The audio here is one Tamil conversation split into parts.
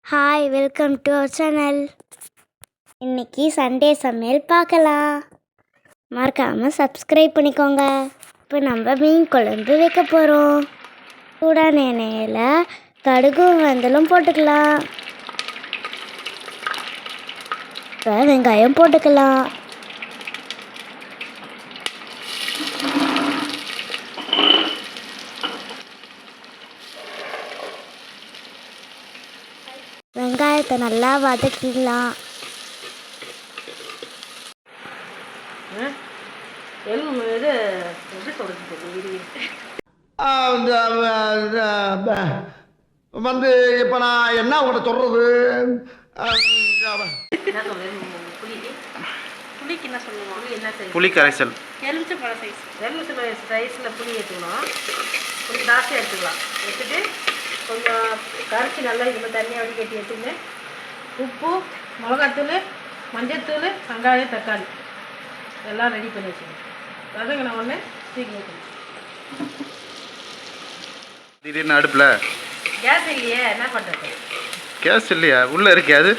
Hi, welcome to our channel. இன்னைக்கு சண்டே சமையல் பார்க்கலாம். மறக்காமல் சப்ஸ்கிரைப் பண்ணிக்கோங்க. இப்போ நம்ம மீன் குழம்பு வைக்க போகிறோம். சூடான எண்ணெயில் கடுகும் வெந்தலும் போட்டுக்கலாம். இப்போ வெங்காயம் போட்டுக்கலாம். வெங்காயத்தை நல்லா வதக்கிடலாம். வந்து இப்போ நான் என்ன உங்கள்கிட்ட சொல்றது? புளிக்கு என்ன சொல்லுவோம்? என்ன சைஸ்? புளி கரைசல். எலுமிச்சம்பழம் சைஸில் புளி எடுத்துக்கணும். கொஞ்சம் ஜாஸ்தியாக எடுத்துக்கலாம். எடுத்துட்டு கொஞ்சம் கரைச்சி நல்லா இது தண்ணியை வடிகட்டி எடுத்துன்னு உப்பு, மிளகாத்தூள், மஞ்சத்தூள், வெங்காயம், தக்காளி எல்லாம் ரெடி பண்ணி வச்சுக்கணும். வதங்கின உடனே சீக்கிரம் வைக்கணும். திடீர்னு அடுப்பில் கேஸ் இல்லையே, என்ன பண்ணுறது? கேஸ் இல்லையா? உள்ளே இருக்கே அது.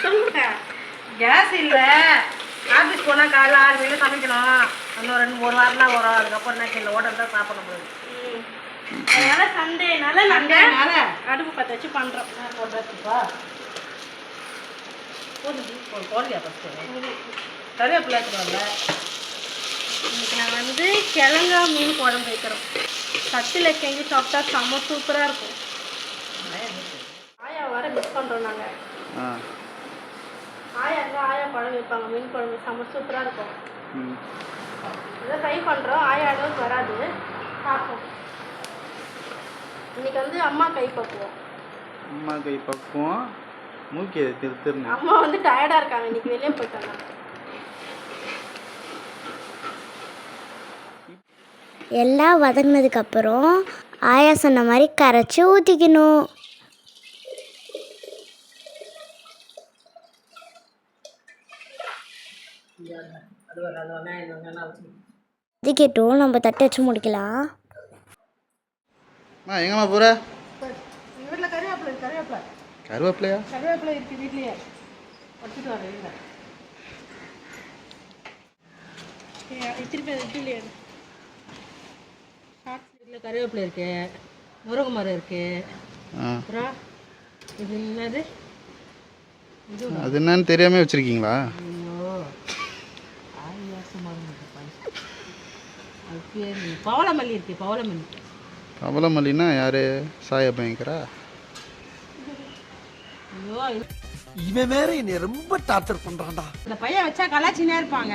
சொல்லுங்க. கேஸ் இல்லை. ஆஃபீஸ் போனால் காலைல 6 மணிக்கு சமைக்கணும். இன்னும் ஒரு வாரம்னா வரும். அதுக்கப்புறம் என்ன இல்லை, ஹோட்டல் தான் சாப்பிட முடியாது. அதனால் சண்டேனால நாங்கள் அடுப்பு பற்ற வச்சு பண்ணுறோம். போட்டுப்பா போடலையா ஃபஸ்ட்டு? கருவேப்பிலை எடுத்துக்கோங்க. இன்னைக்கு நாங்கள் வந்து கிழங்கா மீன் குழம்பு வைக்கிறோம். சட்டியில் செஞ்சு சாப்பிட்டா செம்ம சூப்பராக இருக்கும். ஆயா வர மிஸ் பண்ணுறோம் நாங்கள். ஆயா இருந்தால் ஆயா குழம்பு வைப்பாங்க. மீன் குழம்பு செம்ம சூப்பராக இருக்கும். இதை ட்ரை பண்ணுறோம். ஆயா அளவுக்கு வராது, பார்ப்போம். இன்னைக்கு வந்து அம்மா கை பக்குவோம். அம்மா கை பக்குவோம். மூக்கி திருத்துருங்க. அம்மா வந்து டயர்டாக இருக்காங்க, இன்னைக்கு வெளியே போயிட்டாங்க. எல்லாம் வதங்கினதுக்கப்புறம் ஆயா சொன்ன மாதிரி கரைச்சி ஊற்றிக்கணும். ஊற்றிக்கிட்டும் நம்ம தட்டை வச்சு முடிக்கலாம். எங்கம்மா போகிற? வீட்டில் கருவேப்பிலை கருவேப்பிலை கருவேப்பிலையா? கருவேப்பிலை இருக்குது வீட்லேயே. வச்சுட்டு வரேன். இல்லை திருப்பி வீட்லேயே வீட்டில் கருவேப்பிலை இருக்கு, முருங்கை மரம் இருக்கு. அப்புறம் இது என்னது? அது என்னன்னு தெரியாமல் வச்சுருக்கீங்களா? பவளமல்லி இருக்கு. பவளமல்லி. பவளமல்லினா யாரு? சாயா பயங்கரா? ஐயோ, இவன் வேற என்னை ரொம்ப டார்ச்சர் பண்றான்டா. இந்த பையன் வச்சா கலாச்சினே இருப்பாங்க.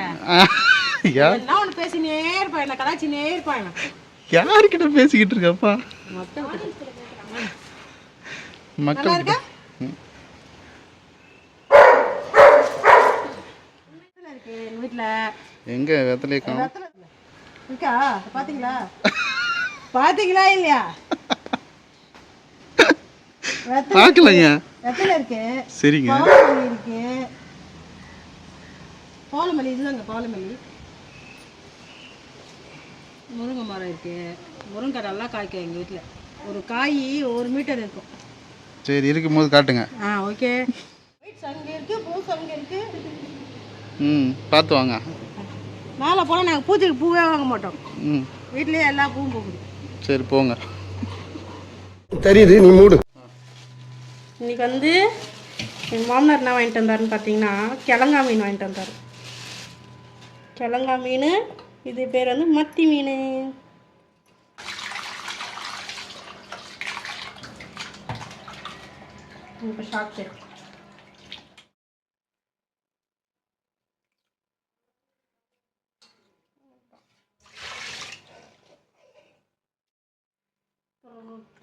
என்ன ஒன்று பேசினே இருப்பாங்க, என்ன கலாச்சினே இருப்பாங்க. யாருக்கிட்ட பேசிக்கிட்டு இருக்கப்பா? மக்கள் இருக்கா? இருக்கு எங்கள் வீட்டில். எங்கே வெத்தலையே காணும்? இருக்கா? பார்த்தீங்களா? பார்த்தீங்களா இல்லையா? பார்க்கலைங்க. வெத்தலை இருக்கு. சரிங்க. பவளமல்லி இருக்கு. பவளமல்லி இதுதாங்க பவளமல்லி. முருங்கை மரம் இருக்கு. முருங்கை நல்லா காய்க்கும் எங்கள் வீட்டில். ஒரு காய் 1 மீட்டர் இருக்கும். சரி, இருக்கும்போது காட்டுங்க. ஓகே. ஒயிட் சங்கு இருக்கு, பூ சங்கு இருக்கு. பார்த்து வாங்க. மேலே போனால் நாங்கள் பூச்சிக்கு பூவே வாங்க மாட்டோம். வீட்லேயே எல்லா பூவும் போகுது. சரி போங்க. தெரியுது, நீ மூடு. இன்னைக்கு வந்து எங்கள் மாமனார் என்ன வாங்கிட்டு வந்தாருன்னு பார்த்தீங்கன்னா கிழங்கா மீன் வாங்கிட்டு வந்தார். கிழங்கா மீன். இது பேர் வந்து மத்தி மீன். இப்போ ஷார்ட்ஸு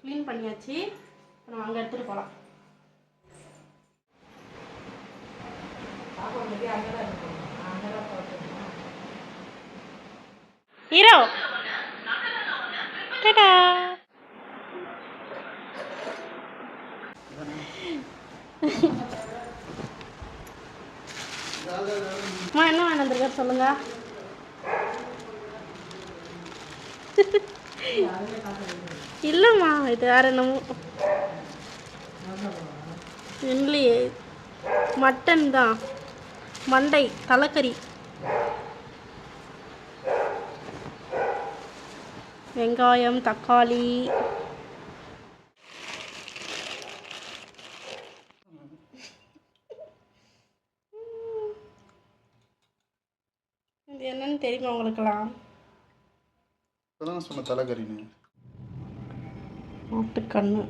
க்ளீன் பண்ணியாச்சு. நம்ம அங்கே எடுத்துகிட்டு போகலாம். ஹீரோ டாடா. அம்மா என்ன வாங்கிட்டு வந்திருக்காரு சொல்லுங்க. இல்லைம்மா, இது வேறு என்னமோ. இல்லையே, மட்டன் தான், மண்டை தலைக்கறி. வெங்காயம், தக்காளி, இது என்னன்னு தெரியுமா உங்களுக்கெல்லாம்? இப்போதான் சொன்ன தலைக்கறின்னு. மாட்டுக்கண்ணு.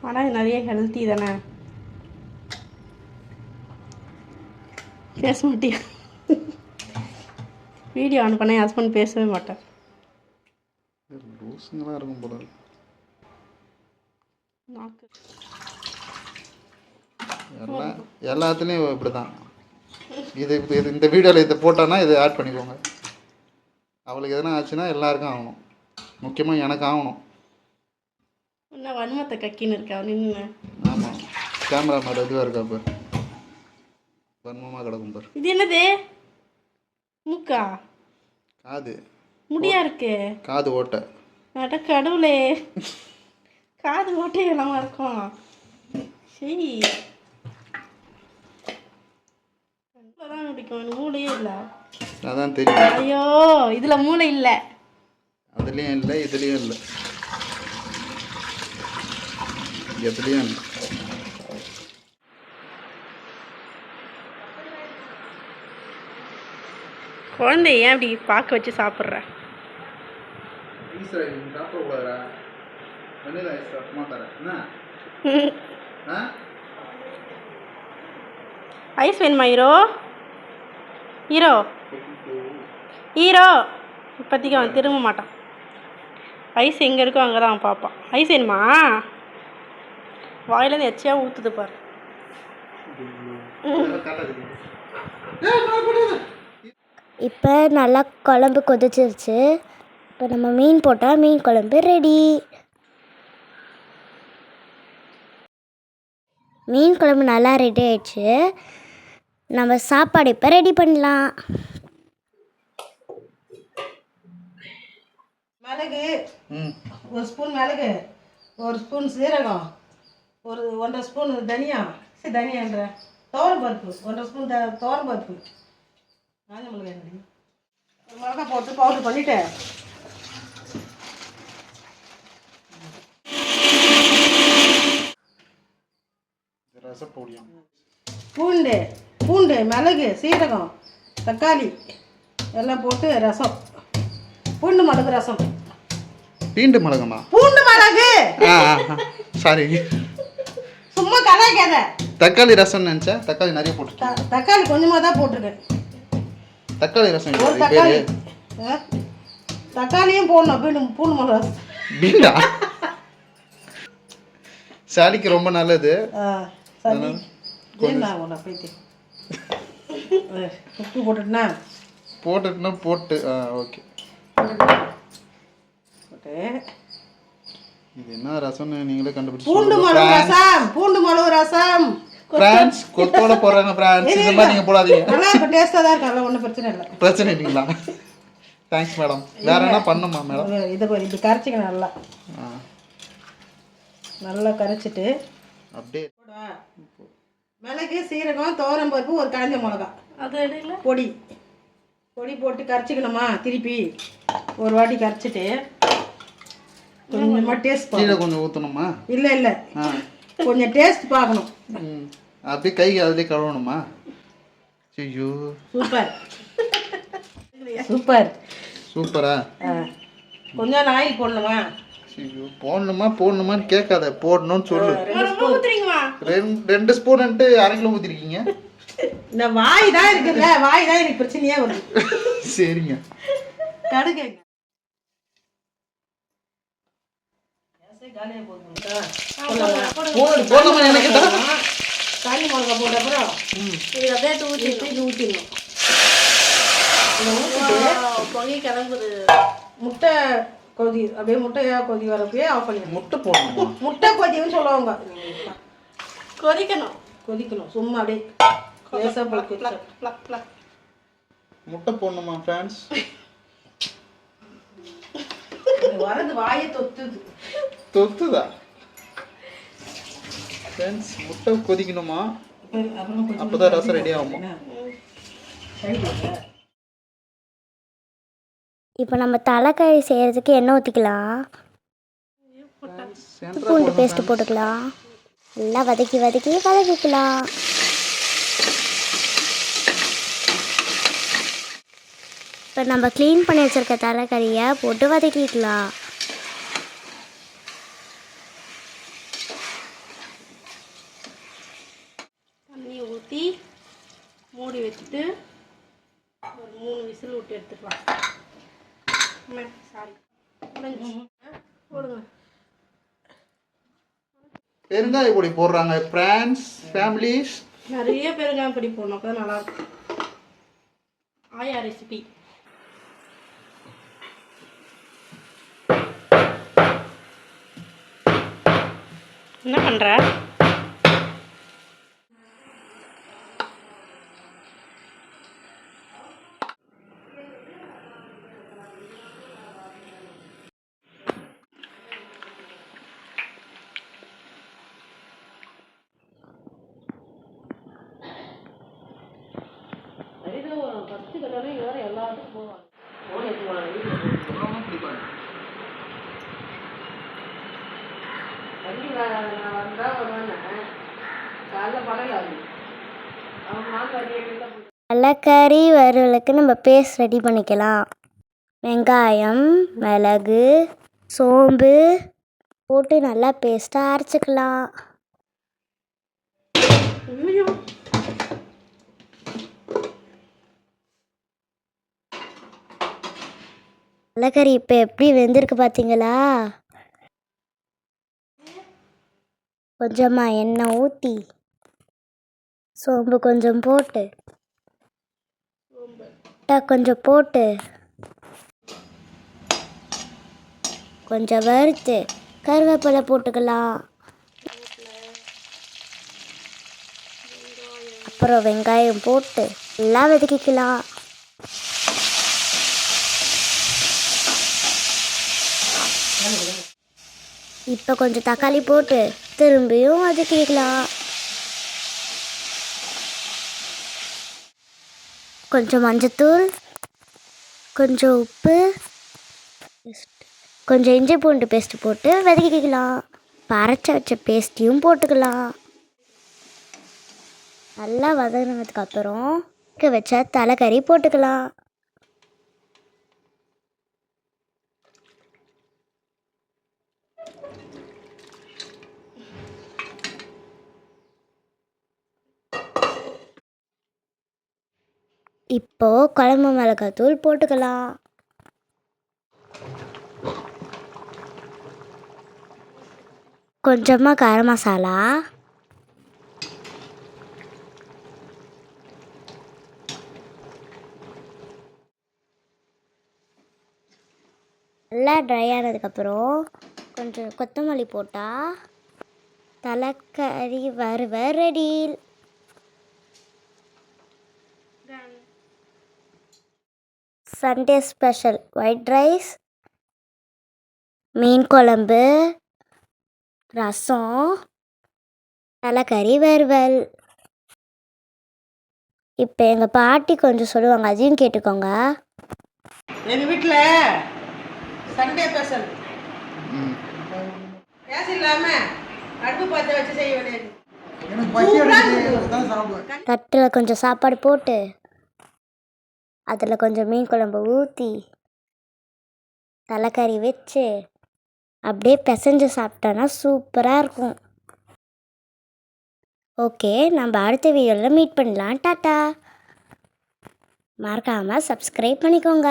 ஆனால் இது நிறைய ஹெல்த்தி தானே. பேச மாட்டியா? வீடியோ ஆன் பண்ண என் ஹஸ்பண்ட் பேசவே மாட்டேன். லூசுங்களாம் இருக்கும் போல. நாக்கு எல்லாத்துலேயும் இப்படி தான். இது இந்த வீடியோவில் இதை போட்டான்னா இதை ஆட் பண்ணிக்கோங்க. அவளுக்கு எதனா ஆச்சுன்னா எல்லாருக்கும் ஆகணும், முக்கியமாக எனக்கு ஆகணும். இன்னும் வன்மத்தை கக்கின்னு இருக்கா நின்று. ஆமாம், கேமரா மேலே இதுவாக இருக்கா பார், வன்மமாக கிடக்கும் பார். இது என்னது? மூக்கா? காது முடியா இருக்கு. காது ஓட்டை. அட கடவுளே, காது ஓட்டை எல்லாமா இருக்கும். சரி, தான் பிடிக்கும். எனக்கு மூளையே இல்லை. அதான் தெரியும். ஐயோ, இதில் மூளை இல்லை. அதுலேயும் இல்லை, இதுலேயும் இல்லை, எதுலேயும் இல்லை. குழந்தை ஏன் அப்படி பார்க்க வச்சு சாப்பிட்ற? சாப்பிடக்கூடாதா? வெண்ணிலா ஐஸ் அப்புறமா தரேன். என்ன ஐஸ் வேணுமா ஹீரோ? ஹீரோ ஹீரோ இப்போதைக்கு அவன் திரும்ப மாட்டான். ஐஸ் எங்கே இருக்கோ அங்கே தான் அவன் பார்ப்பான். ஐஸ் வேணுமா? வாயிலேருந்து எச்சையாக ஊற்றுது பாரு. இப்போ நல்லா குழம்பு கொதிச்சிருச்சு. இப்போ நம்ம மீன் போட்டால் மீன் குழம்பு ரெடி. மீன் குழம்பு நல்லா ரெடி ஆயிடுச்சு. நம்ம சாப்பாடு இப்போ ரெடி பண்ணலாம். மிளகு, ஒரு ஸ்பூன் மிளகு, ஒரு ஸ்பூன் சீரகம், ஒரு 1.5 ஸ்பூன் தனியா, தனியான்ற துவரம் பருப்பு, 1.5 ஸ்பூன் துவரம் பருப்பு, காஞ்ச மிளகாய், ஒரு மிளகா போட்டு பவுடர் பண்ணிவிட்டு ரசப்பொடியும் பூண்டு, மிளகு, சீரகம், தக்காளி எல்லாம் போட்டு ரசம். பூண்டு மிளகு ரசம். பூண்டு மிளகுமா? பூண்டு மிளகு. சாரி, சும்மா கலாய்க்காத. தக்காளி ரசம் நினச்சா. தக்காளி நிறைய போட்டு. தக்காளி கொஞ்சமாக தான் போட்டிருக்கேன். தக்காளி ரசம் ஒரு தக்காளி. தக்காளியும் போடணும். பூண்டு மிளகு ரசம். பீண்டா சாலிக்கு ரொம்ப நல்லது. உப்பு போட்டுட்டுனா போட்டு ஓகே. இது என்ன ரசம்னு நீங்களே கண்டுபிடிச்சு. பூண்டு மிளகு ரசம். பூண்டு மிளகு ரசம் பிரான்ஸ் கொத்தோட போடுறாங்க. பிரான்ஸ் இந்த மாதிரி நீங்க போடாதீங்க. நல்லா இப்ப டேஸ்டா தான் இருக்கு. அதெல்லாம் ஒன்றும் பிரச்சனை இல்லை. பிரச்சனை இல்லைங்களா? Thanks madam. வேற என்ன பண்ணுமா மேடம்? இதை இப்படி கரைச்சிக்கணும். நல்லா நல்லா கரைச்சிட்டு அப்படியே மிளகு, சீரகம், துவரம் பருப்பு, ஒரு காஞ்ச மிளகா, அது பொடி போட்டு கரைச்சிக்கணுமா. திருப்பி ஒரு வாட்டி கரைச்சிட்டு கொஞ்சமாக டேஸ்ட் கீழே கொஞ்சம் ஊற்றணுமா? இல்லை கொஞ்சம் டேஸ்ட் பார்க்கணும். அப்படியே கை அதிலே கழுவணுமா? ஐயோ, சூப்பரா. கொஞ்சம் ஆயில் போடணுமா? ஐயோ, போடணுமான்னு கேட்காத, போடணும்னு சொல்லு. 2 ஸ்பூன்ட்டு 1/2 கிலோ ஊற்றிருக்கீங்க. இந்த வாய் தான் இருக்குல்ல, வாய் தான் எனக்கு பிரச்சனையே வருது. சரிங்க. கடுகு காஞ்சி மிளகா போட்ட அப்புறம் இது அப்படியே ஊற்றிடணும். பொங்கி கிளம்புது. முட்டை கொதி, அப்படியே முட்டையா கொதி வரப்பே ஆஃப் பண்ணிடணும். முட்டை போடணும். முட்டை கொதின்னு சொல்லுவாங்க. கொதிக்கணும் சும்மா அப்படியே முட்டை போடணுமா ஃப்ரெண்ட்ஸ்? வரது வாயை தொத்துது. தொத்துதா ஃப்ரெண்ட்ஸ்? முட்டை கொதிக்கணுமா, அப்போ தான் ரசம் ரெடி ஆகுமா? இப்போ நம்ம தலைக்கறி செய்கிறதுக்கு எண்ணெய் ஊற்றிக்கலாம். பூண்டு பேஸ்ட்டு போட்டுக்கலாம். நல்லா வதக்கிக்கலாம். இப்போ நம்ம க்ளீன் பண்ணி வச்சுருக்க தலைக்கறியை போட்டு வதக்கிக்கலாம். தண்ணி ஊற்றி மூடி வச்சுட்டு ஒரு 3 விசில் விட்டு எடுத்துக்கலாம். சாரி போடுங்க. பெருங்காய பொடி போடுறாங்க ஃப்ரெண்ட்ஸ், ஃபேமிலிஸ். நிறைய பெருங்காயம் பொடி போடணும், அப்போ தான் நல்லாயிருக்கும். ஆயா ரெசிபி. என்ன பண்ணுற? ஃபஸ்ட்டு கட்டாலே வேறு எல்லாத்துக்கும் போவாங்க. ஃபோன் எடுத்துவாங்க. வண்டி நான் வந்தால் வருவேன்னு காலைல படையில ஆகுது. அவன் மாட்டு வண்டி எடுத்து தலைக்கறி வறுவலுக்கு நம்ம பேஸ்ட் ரெடி பண்ணிக்கலாம். வெங்காயம், மிளகு, சோம்பு போட்டு நல்லா பேஸ்ட்டாக அரைச்சிக்கலாம். தலைக்கறி இப்போ எப்படி வெந்திருக்கு பார்த்தீங்களா? கொஞ்சமாக எண்ணெய் ஊற்றி சோம்பு கொஞ்சம் போட்டு கொஞ்சம் போட்டு கொஞ்சம் வறுத்து கருவேப்பிலை போட்டுக்கலாம். அப்புறம் வெங்காயம் போட்டு எல்லாம் வதக்கிக்கலாம். இப்போ கொஞ்சம் தக்காளி போட்டு திரும்பியும் வதக்கிக்கலாம். கொஞ்சம் மஞ்சத்தூள், கொஞ்சம் உப்பு, கொஞ்சம் இஞ்சி பூண்டு பேஸ்ட்டு போட்டு வதக்கிக்கலாம். அரைச்சி வச்ச பேஸ்ட்டையும் போட்டுக்கலாம். நல்லா வதங்கினதுக்கப்புறம் வச்ச தலைக்கறி போட்டுக்கலாம். இப்போ குழம்பு மிளகாத்தூள் போட்டுக்கலாம். கொஞ்சமாக கரம் மசாலா, நல்லா ட்ரை ஆனதுக்கப்புறம் கொஞ்சம் கொத்தமல்லி போட்டால் தலைக்கறி வறுவல் ready. Sunday special white rice, மீன் குழம்பு, ரசம், தலைக்கறி வறுவல். இப்போ எங்கள் பாட்டி கொஞ்சம் சொல்லுவாங்க, அதையும் கேட்டுக்கோங்க. எங்கள் வீட்டில் சண்டே ஸ்பெஷல் கேஸ் இல்லாமல் அடுப்பு பற்ற வச்சு செய்ய வேண்டியது. தட்டில் கொஞ்சம் சாப்பாடு போட்டு அதில் கொஞ்சம் மீன் குழம்பு ஊற்றி தலைக்கறி வச்சு அப்படியே பிசைஞ்சு சாப்பிட்டோன்னா சூப்பராக இருக்கும். ஓகே, நம்ம அடுத்த வீடியோவில் மீட் பண்ணலாம். டாட்டா. மறக்காமல் சப்ஸ்கிரைப் பண்ணிக்கோங்க.